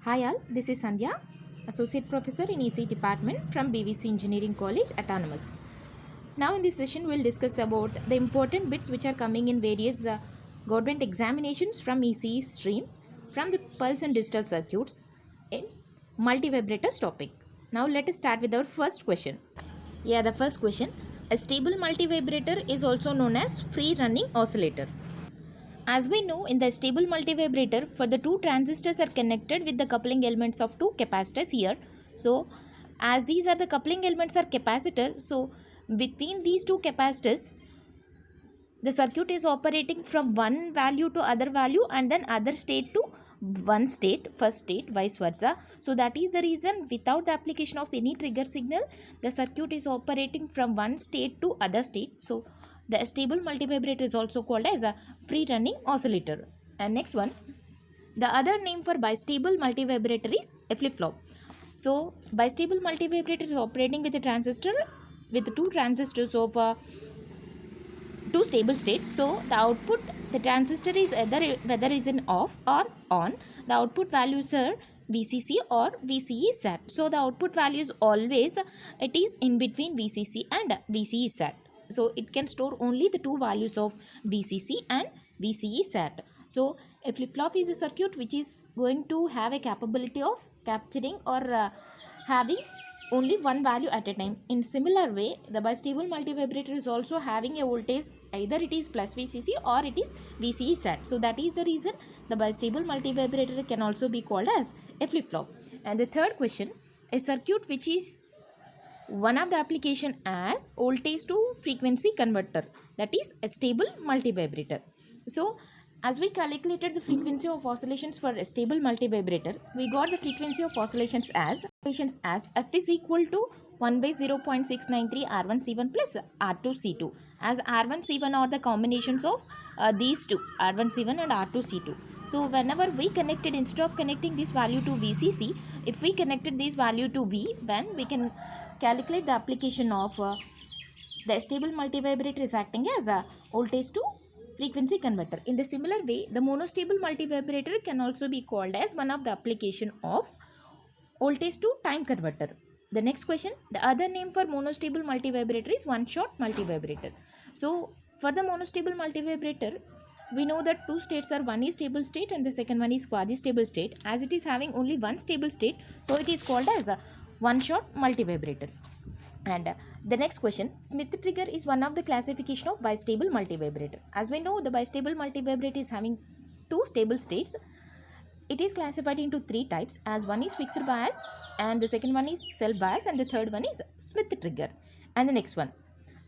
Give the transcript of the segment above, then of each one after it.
Hi all, this is Sandhya, Associate Professor in EC Department from BVC Engineering College, Autonomous. Now in this session, we'll discuss about the important bits which are coming in various government examinations from ECE stream, from the pulse and digital circuits in multivibrators topic. Now let us start with our first question. The first question. A stable multivibrator is also known as free-running oscillator. As we know, in the stable multivibrator, for the two transistors are connected with the coupling elements of two capacitors here. So, as these are the coupling elements are capacitors, so between these two capacitors, the circuit is operating from one value to other value and then other state to one state, first state, vice versa. So that is the reason without the application of any trigger signal, the circuit is operating from one state to other state. So the stable multivibrator is also called as a free running oscillator. And next one, the other name for bistable multivibrator is a flip-flop. So bistable multivibrator is operating with a transistor with two transistors of two stable states. So the output, the transistor is either whether is in off or on. The output values are VCC or VCE SAT. So the output value is always, it is in between VCC and VCE SAT. So it can store only the two values of VCC and VCE SAT. So a flip-flop is a circuit which is going to have a capability of capturing or having only one value at a time. In similar way, the bistable multivibrator is also having a voltage, either it is plus VCC or it is VCE SAT. So that is the reason the bistable multivibrator can also be called as a flip-flop. And the third question, a circuit which is one of the application as voltage to frequency converter, that is a stable multivibrator. So as we calculated the frequency of oscillations for a stable multivibrator, we got the frequency of oscillations as f is equal to 1 by 0.693 R1C1 plus R2C2, as R1C1 are the combinations of these two, R1C1 and R2C2. So whenever we connected, instead of connecting this value to VCC, if we connected this value to V, then we can calculate the application of the stable multivibrator is acting as a voltage to frequency converter. In the similar way, the monostable multivibrator can also be called as one of the application of voltage to time converter. The next question, the other name for monostable multivibrator is one-shot multivibrator. So for the monostable multivibrator, we know that two states are, one is stable state and the second one is quasi-stable state. As it is having only one stable state, so it is called as a one-shot multivibrator. And the next question, Smith trigger is one of the classification of bistable multivibrator. As we know, the bistable multivibrator is having two stable states. It is classified into three types, as one is fixed bias and the second one is self bias and the third one is Smith trigger. And the next one,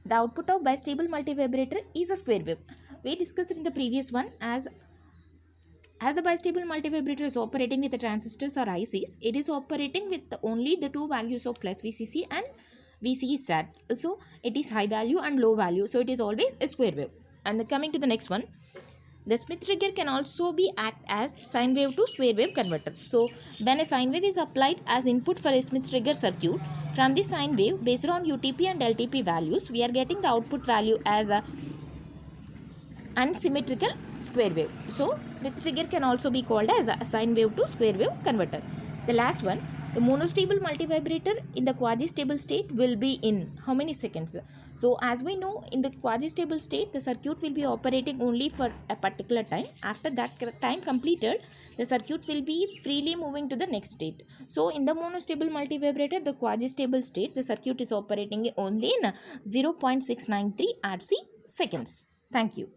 the output of bistable multivibrator is a square wave. We discussed in the previous one, as the bistable multivibrator is operating with the transistors or ICs, it is operating with only the two values of plus VCC and VCE SAT. So it is high value and low value. So it is always a square wave. And coming to the next one, the Smith trigger can also be act as sine wave to square wave converter. So when a sine wave is applied as input for a Smith trigger circuit, from the sine wave based on UTP and LTP values, we are getting the output value as a unsymmetrical square wave. So Smith trigger can also be called as a sine wave to square wave converter. The last one, the monostable multivibrator in the quasi-stable state will be in how many seconds? So as we know, in the quasi-stable state, the circuit will be operating only for a particular time. After that time completed, the circuit will be freely moving to the next state. So in the monostable multivibrator, the quasi-stable state, the circuit is operating only in 0.693 RC seconds. Thank you.